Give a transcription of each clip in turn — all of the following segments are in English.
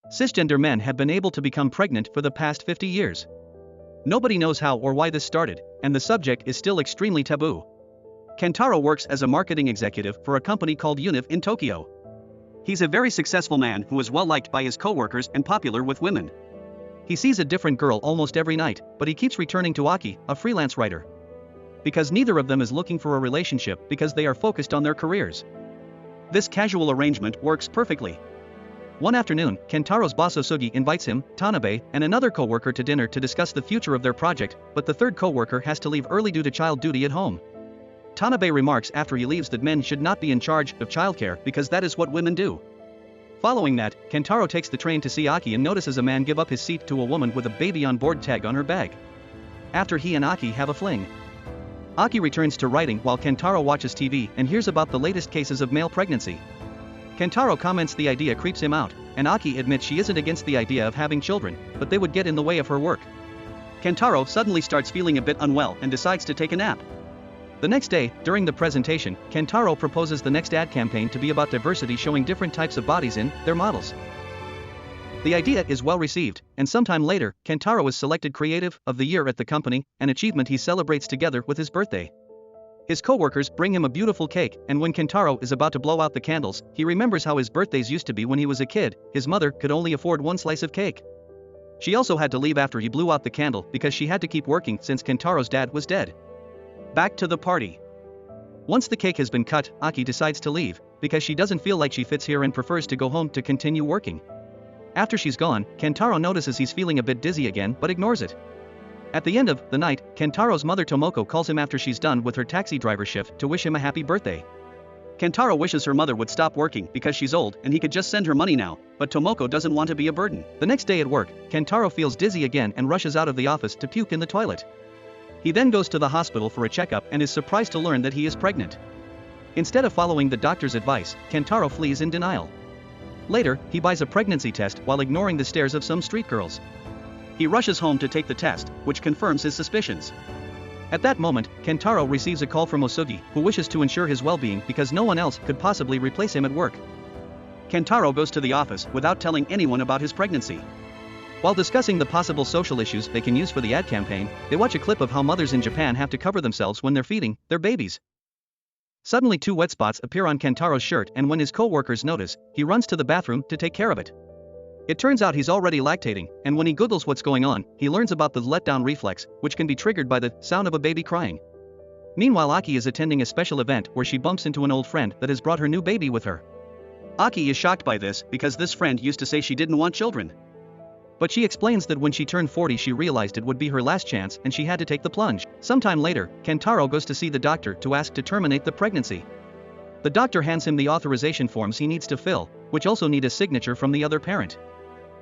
Cisgender men have been able to become pregnant for the past 50 years. Nobody knows how or why this started, and the subject is still extremely taboo. Kentaro works as a marketing executive for a company called Univ in Tokyo. He's a very successful man who is well liked by his co-workers and popular with women. He sees a different girl almost every night, but he keeps returning to Aki, a freelance writer. Because neither of them is looking for a relationship because they are focused on their careers. This casual arrangement works perfectly. One afternoon, Kentaro's boss Osugi invites him, Tanabe, and another co-worker to dinner to discuss the future of their project, but the third co-worker has to leave early due to child duty at home. Tanabe remarks after he leaves that men should not be in charge of childcare because that is what women do. Following that, Kentaro takes the train to see Aki and notices a man give up his seat to a woman with a baby on board tag on her bag. After he and Aki have a fling. Aki returns to writing while Kentaro watches TV and hears about the latest cases of male pregnancy. Kentaro comments the idea creeps him out, and Aki admits she isn't against the idea of having children, but they would get in the way of her work. Kentaro suddenly starts feeling a bit unwell and decides to take a nap. The next day, during the presentation, Kentaro proposes the next ad campaign to be about diversity, showing different types of bodies in their models. The idea is well received, and sometime later, Kentaro is selected Creative of the Year at the company, an achievement he celebrates together with his birthday. His co-workers bring him a beautiful cake, and when Kentaro is about to blow out the candles, he remembers how his birthdays used to be when he was a kid. His mother could only afford one slice of cake. She also had to leave after he blew out the candle because she had to keep working since Kentaro's dad was dead. Back to the party. Once the cake has been cut, Aki decides to leave, because she doesn't feel like she fits here and prefers to go home to continue working. After she's gone, Kentaro notices he's feeling a bit dizzy again but ignores it. At the end of the night, Kentaro's mother Tomoko calls him after she's done with her taxi driver shift to wish him a happy birthday. Kentaro wishes her mother would stop working because she's old and he could just send her money now, but Tomoko doesn't want to be a burden. The next day at work, Kentaro feels dizzy again and rushes out of the office to puke in the toilet. He then goes to the hospital for a checkup and is surprised to learn that he is pregnant. Instead of following the doctor's advice, Kentaro flees in denial. Later, he buys a pregnancy test while ignoring the stares of some street girls. He rushes home to take the test, which confirms his suspicions. At that moment, Kentaro receives a call from Osugi, who wishes to ensure his well-being because no one else could possibly replace him at work. Kentaro goes to the office without telling anyone about his pregnancy. While discussing the possible social issues they can use for the ad campaign, they watch a clip of how mothers in Japan have to cover themselves when they're feeding their babies. Suddenly 2 wet spots appear on Kentaro's shirt, and when his co-workers notice, he runs to the bathroom to take care of it. It turns out he's already lactating, and when he googles what's going on, he learns about the letdown reflex, which can be triggered by the sound of a baby crying. Meanwhile, Aki is attending a special event where she bumps into an old friend that has brought her new baby with her. Aki is shocked by this because this friend used to say she didn't want children. But she explains that when she turned 40 she realized it would be her last chance and she had to take the plunge. Sometime later, Kentaro goes to see the doctor to ask to terminate the pregnancy. The doctor hands him the authorization forms he needs to fill, which also need a signature from the other parent.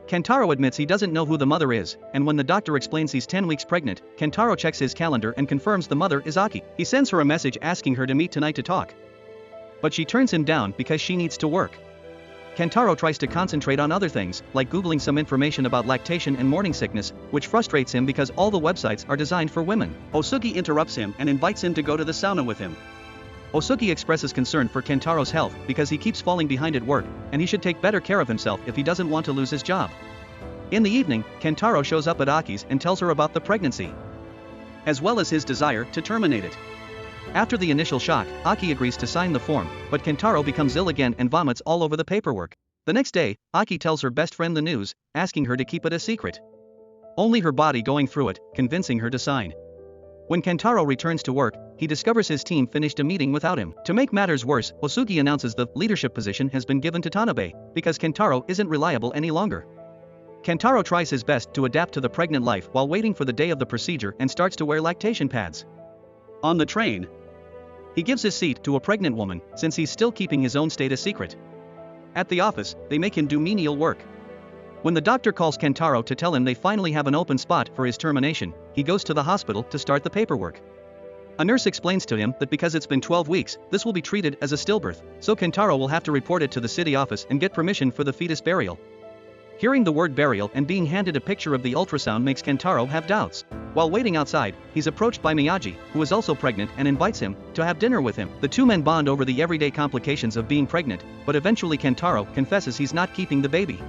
Kentaro admits he doesn't know who the mother is, and when the doctor explains he's 10 weeks pregnant, Kentaro checks his calendar and confirms the mother is Aki. He sends her a message asking her to meet tonight to talk. But she turns him down because she needs to work. Kentaro tries to concentrate on other things, like googling some information about lactation and morning sickness, which frustrates him because all the websites are designed for women. Osugi interrupts him and invites him to go to the sauna with him. Osugi expresses concern for Kentaro's health because he keeps falling behind at work, and he should take better care of himself if he doesn't want to lose his job. In the evening, Kentaro shows up at Aki's and tells her about the pregnancy, as well as his desire to terminate it. After the initial shock, Aki agrees to sign the form, but Kentaro becomes ill again and vomits all over the paperwork. The next day, Aki tells her best friend the news, asking her to keep it a secret. Only her body going through it, convincing her to sign. When Kentaro returns to work, he discovers his team finished a meeting without him. To make matters worse, Osugi announces the leadership position has been given to Tanabe, because Kentaro isn't reliable any longer. Kentaro tries his best to adapt to the pregnant life while waiting for the day of the procedure and starts to wear lactation pads. On the train, he gives his seat to a pregnant woman, since he's still keeping his own state a secret. At the office, they make him do menial work. When the doctor calls Kentaro to tell him they finally have an open spot for his termination, he goes to the hospital to start the paperwork. A nurse explains to him that because it's been 12 weeks, this will be treated as a stillbirth, so Kentaro will have to report it to the city office and get permission for the fetus burial. Hearing the word burial and being handed a picture of the ultrasound makes Kentaro have doubts. While waiting outside, he's approached by Miyagi, who is also pregnant, and invites him to have dinner with him. The two men bond over the everyday complications of being pregnant, but eventually Kentaro confesses he's not keeping the baby.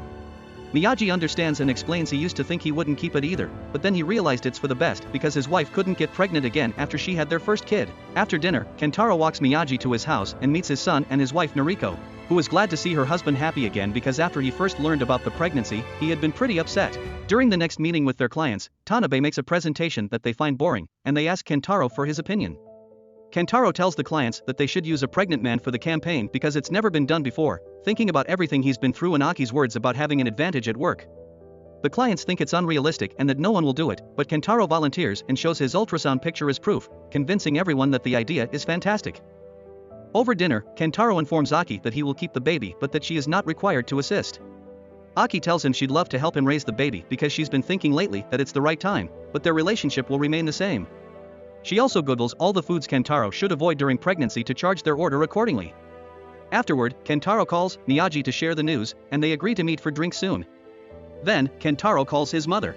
Miyagi understands and explains he used to think he wouldn't keep it either, but then he realized it's for the best because his wife couldn't get pregnant again after she had their first kid. After dinner, Kentaro walks Miyagi to his house and meets his son and his wife Noriko, who is glad to see her husband happy again because after he first learned about the pregnancy, he had been pretty upset. During the next meeting with their clients, Tanabe makes a presentation that they find boring, and they ask Kentaro for his opinion. Kentaro tells the clients that they should use a pregnant man for the campaign because it's never been done before, thinking about everything he's been through and Aki's words about having an advantage at work. The clients think it's unrealistic and that no one will do it, but Kentaro volunteers and shows his ultrasound picture as proof, convincing everyone that the idea is fantastic. Over dinner, Kentaro informs Aki that he will keep the baby but that she is not required to assist. Aki tells him she'd love to help him raise the baby because she's been thinking lately that it's the right time, but their relationship will remain the same. She also googles all the foods Kentaro should avoid during pregnancy to charge their order accordingly. Afterward, Kentaro calls Miyagi to share the news, and they agree to meet for drinks soon. Then, Kentaro calls his mother,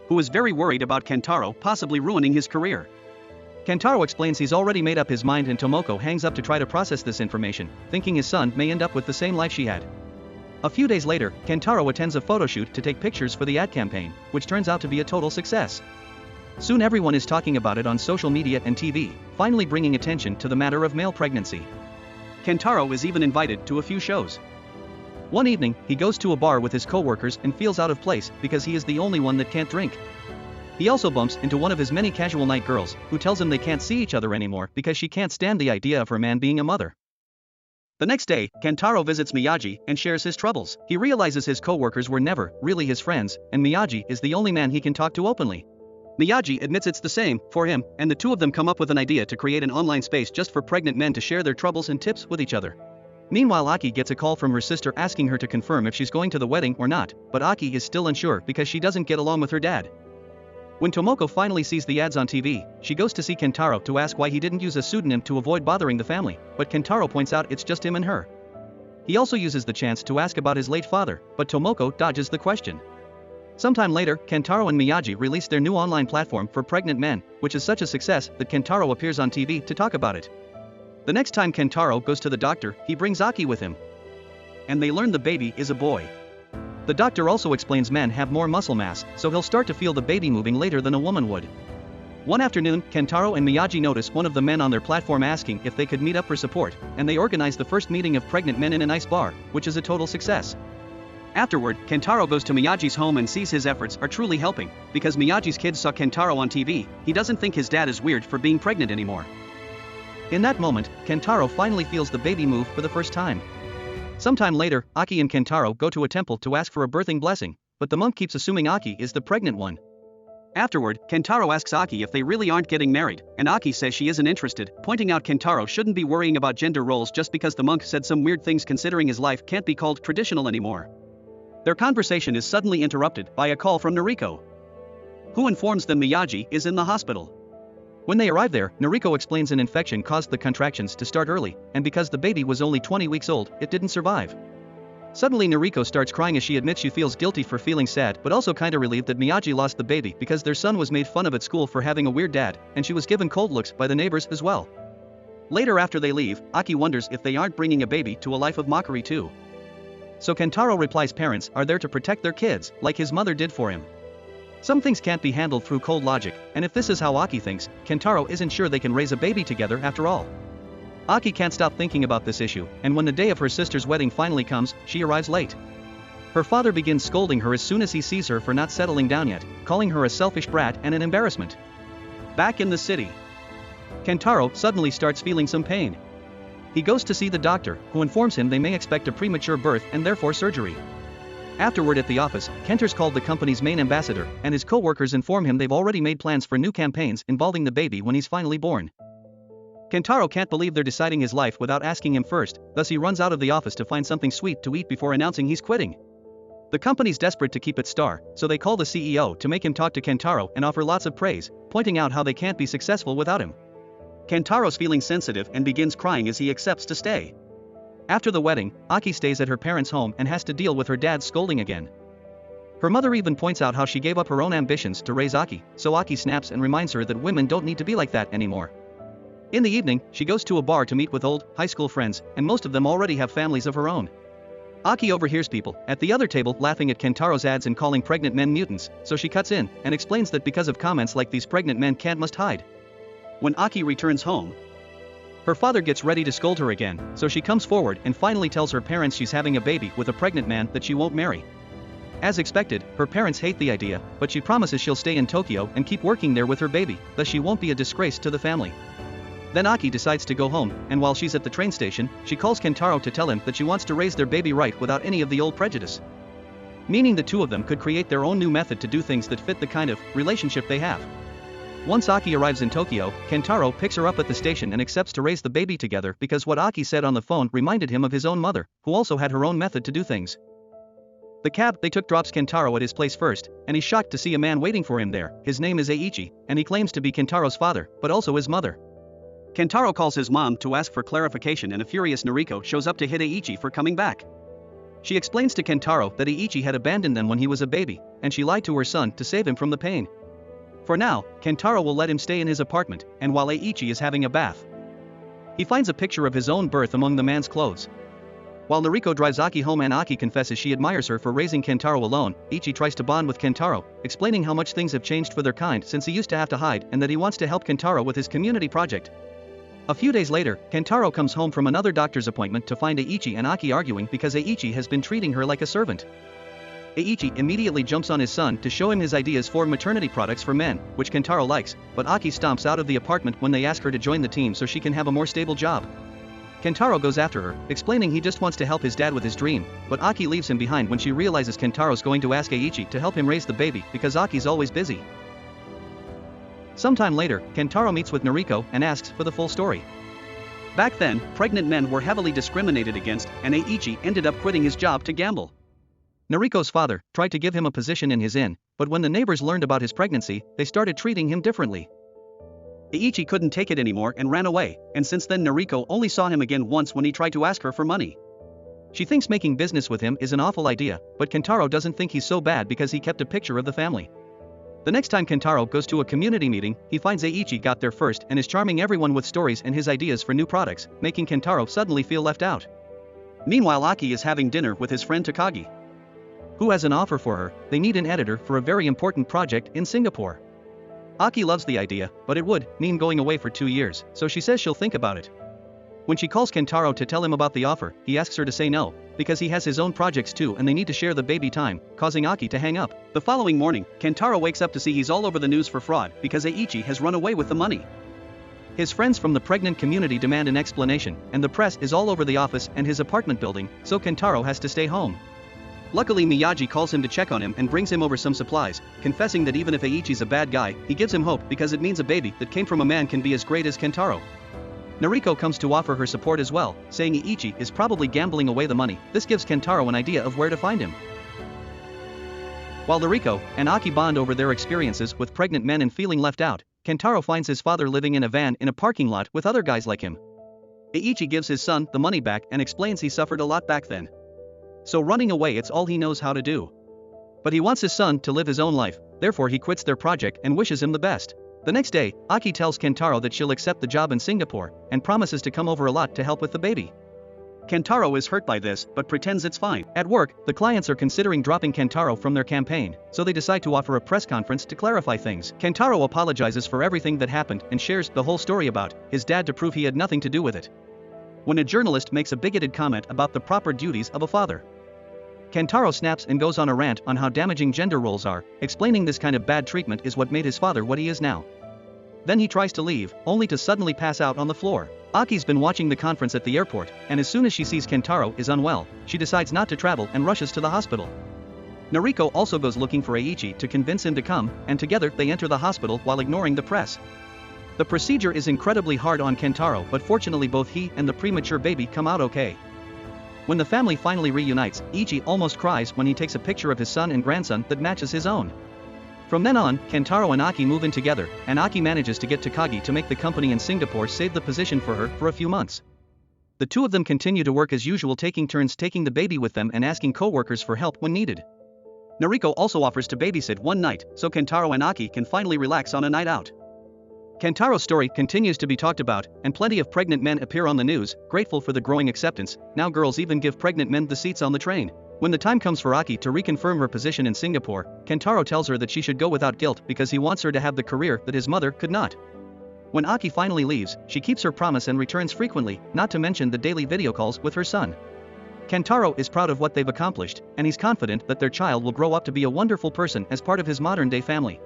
who is very worried about Kentaro possibly ruining his career. Kentaro explains he's already made up his mind and Tomoko hangs up to try to process this information, thinking his son may end up with the same life she had. A few days later, Kentaro attends a photo shoot to take pictures for the ad campaign, which turns out to be a total success. Soon everyone is talking about it on social media and TV, finally bringing attention to the matter of male pregnancy. Kentaro is even invited to a few shows. One evening, he goes to a bar with his co-workers and feels out of place because he is the only one that can't drink. He also bumps into one of his many casual night girls, who tells him they can't see each other anymore because she can't stand the idea of her man being a mother. The next day, Kentaro visits Miyagi and shares his troubles. He realizes his co-workers were never really his friends, and Miyagi is the only man he can talk to openly. Miyagi admits it's the same for him, and the two of them come up with an idea to create an online space just for pregnant men to share their troubles and tips with each other. Meanwhile, Aki gets a call from her sister asking her to confirm if she's going to the wedding or not, but Aki is still unsure because she doesn't get along with her dad. When Tomoko finally sees the ads on TV, she goes to see Kentaro to ask why he didn't use a pseudonym to avoid bothering the family, but Kentaro points out it's just him and her. He also uses the chance to ask about his late father, but Tomoko dodges the question. Sometime later, Kentaro and Miyagi release their new online platform for pregnant men, which is such a success that Kentaro appears on TV to talk about it. The next time Kentaro goes to the doctor, he brings Aki with him. And they learn the baby is a boy. The doctor also explains men have more muscle mass, so he'll start to feel the baby moving later than a woman would. One afternoon, Kentaro and Miyagi notice one of the men on their platform asking if they could meet up for support, and they organize the first meeting of pregnant men in a nice bar, which is a total success. Afterward, Kentaro goes to Miyagi's home and sees his efforts are truly helping, because Miyagi's kids saw Kentaro on TV, he doesn't think his dad is weird for being pregnant anymore. In that moment, Kentaro finally feels the baby move for the first time. Sometime later, Aki and Kentaro go to a temple to ask for a birthing blessing, but the monk keeps assuming Aki is the pregnant one. Afterward, Kentaro asks Aki if they really aren't getting married, and Aki says she isn't interested, pointing out Kentaro shouldn't be worrying about gender roles just because the monk said some weird things considering his life can't be called traditional anymore. Their conversation is suddenly interrupted by a call from Noriko, who informs them Miyagi is in the hospital. When they arrive there, Noriko explains an infection caused the contractions to start early, and because the baby was only 20 weeks old, it didn't survive. Suddenly Noriko starts crying as she admits she feels guilty for feeling sad but also kinda relieved that Miyagi lost the baby because their son was made fun of at school for having a weird dad, and she was given cold looks by the neighbors as well. Later after they leave, Aki wonders if they aren't bringing a baby to a life of mockery too. So Kentaro replies parents are there to protect their kids, like his mother did for him. Some things can't be handled through cold logic, and if this is how Aki thinks, Kentaro isn't sure they can raise a baby together after all. Aki can't stop thinking about this issue, and when the day of her sister's wedding finally comes, she arrives late. Her father begins scolding her as soon as he sees her for not settling down yet, calling her a selfish brat and an embarrassment. Back in the city, Kentaro suddenly starts feeling some pain. He goes to see the doctor, who informs him they may expect a premature birth and therefore surgery. Afterward at the office, Kenter's called the company's main ambassador, and his co-workers inform him they've already made plans for new campaigns involving the baby when he's finally born. Kentaro can't believe they're deciding his life without asking him first, thus he runs out of the office to find something sweet to eat before announcing he's quitting. The company's desperate to keep its star, so they call the CEO to make him talk to Kentaro and offer lots of praise, pointing out how they can't be successful without him. Kentaro's feeling sensitive and begins crying as he accepts to stay. After the wedding, Aki stays at her parents' home and has to deal with her dad's scolding again. Her mother even points out how she gave up her own ambitions to raise Aki, so Aki snaps and reminds her that women don't need to be like that anymore. In the evening, she goes to a bar to meet with old, high school friends, and most of them already have families of her own. Aki overhears people at the other table laughing at Kentaro's ads and calling pregnant men mutants, so she cuts in and explains that because of comments like these pregnant men can't must hide. When Aki returns home, her father gets ready to scold her again, so she comes forward and finally tells her parents she's having a baby with a pregnant man that she won't marry. As expected, her parents hate the idea, but she promises she'll stay in Tokyo and keep working there with her baby, thus she won't be a disgrace to the family. Then Aki decides to go home, and while she's at the train station, she calls Kentaro to tell him that she wants to raise their baby right without any of the old prejudice. Meaning the two of them could create their own new method to do things that fit the kind of relationship they have. Once Aki arrives in Tokyo, Kentaro picks her up at the station and accepts to raise the baby together because what Aki said on the phone reminded him of his own mother, who also had her own method to do things. The cab they took drops Kentaro at his place first, and he's shocked to see a man waiting for him there. His name is Eiichi, and he claims to be Kentaro's father, but also his mother. Kentaro calls his mom to ask for clarification and a furious Noriko shows up to hit Eiichi for coming back. She explains to Kentaro that Eiichi had abandoned them when he was a baby, and she lied to her son to save him from the pain. For now, Kentaro will let him stay in his apartment, and while Eiichi is having a bath, he finds a picture of his own birth among the man's clothes. While Noriko drives Aki home and Aki confesses she admires her for raising Kentaro alone, Eiichi tries to bond with Kentaro, explaining how much things have changed for their kind since he used to have to hide and that he wants to help Kentaro with his community project. A few days later, Kentaro comes home from another doctor's appointment to find Eiichi and Aki arguing because Eiichi has been treating her like a servant. Eiichi immediately jumps on his son to show him his ideas for maternity products for men, which Kentaro likes, but Aki stomps out of the apartment when they ask her to join the team so she can have a more stable job. Kentaro goes after her, explaining he just wants to help his dad with his dream, but Aki leaves him behind when she realizes Kentaro's going to ask Eiichi to help him raise the baby because Aki's always busy. Sometime later, Kentaro meets with Noriko and asks for the full story. Back then, pregnant men were heavily discriminated against, and Eiichi ended up quitting his job to gamble. Noriko's father tried to give him a position in his inn, but when the neighbors learned about his pregnancy, they started treating him differently. Eiichi couldn't take it anymore and ran away, and since then Noriko only saw him again once when he tried to ask her for money. She thinks making business with him is an awful idea, but Kentaro doesn't think he's so bad because he kept a picture of the family. The next time Kentaro goes to a community meeting, he finds Eiichi got there first and is charming everyone with stories and his ideas for new products, making Kentaro suddenly feel left out. Meanwhile, Aki is having dinner with his friend Takagi, who has an offer for her. They need an editor for a very important project in Singapore. Aki loves the idea, but it would mean going away for 2 years, so she says she'll think about it. When she calls Kentaro to tell him about the offer, he asks her to say no, because he has his own projects too and they need to share the baby time, causing Aki to hang up. The following morning, Kentaro wakes up to see he's all over the news for fraud because Eiichi has run away with the money. His friends from the pregnant community demand an explanation, and the press is all over the office and his apartment building, so Kentaro has to stay home. Luckily, Miyagi calls him to check on him and brings him over some supplies, confessing that even if Eiichi's a bad guy, he gives him hope because it means a baby that came from a man can be as great as Kentaro. Noriko comes to offer her support as well, saying Eiichi is probably gambling away the money. This gives Kentaro an idea of where to find him. While Noriko and Aki bond over their experiences with pregnant men and feeling left out, Kentaro finds his father living in a van in a parking lot with other guys like him. Eiichi gives his son the money back and explains he suffered a lot back then, so running away it's all he knows how to do. But he wants his son to live his own life, therefore he quits their project and wishes him the best. The next day, Aki tells Kentaro that she'll accept the job in Singapore, and promises to come over a lot to help with the baby. Kentaro is hurt by this, but pretends it's fine. At work, the clients are considering dropping Kentaro from their campaign, so they decide to offer a press conference to clarify things. Kentaro apologizes for everything that happened and shares the whole story about his dad to prove he had nothing to do with it. When a journalist makes a bigoted comment about the proper duties of a father, Kentaro snaps and goes on a rant on how damaging gender roles are, explaining this kind of bad treatment is what made his father what he is now. Then he tries to leave, only to suddenly pass out on the floor. Aki's been watching the conference at the airport, and as soon as she sees Kentaro is unwell, she decides not to travel and rushes to the hospital. Noriko also goes looking for Eiichi to convince him to come, and together they enter the hospital while ignoring the press. The procedure is incredibly hard on Kentaro, but fortunately both he and the premature baby come out okay. When the family finally reunites, Eiichi almost cries when he takes a picture of his son and grandson that matches his own. From then on, Kentaro and Aki move in together, and Aki manages to get Takagi to make the company in Singapore save the position for her for a few months. The two of them continue to work as usual, taking turns taking the baby with them and asking co-workers for help when needed. Noriko also offers to babysit one night, so Kentaro and Aki can finally relax on a night out. Kentaro's story continues to be talked about, and plenty of pregnant men appear on the news, grateful for the growing acceptance. Now girls even give pregnant men the seats on the train. When the time comes for Aki to reconfirm her position in Singapore, Kentaro tells her that she should go without guilt because he wants her to have the career that his mother could not. When Aki finally leaves, she keeps her promise and returns frequently, not to mention the daily video calls with her son. Kentaro is proud of what they've accomplished, and he's confident that their child will grow up to be a wonderful person as part of his modern-day family.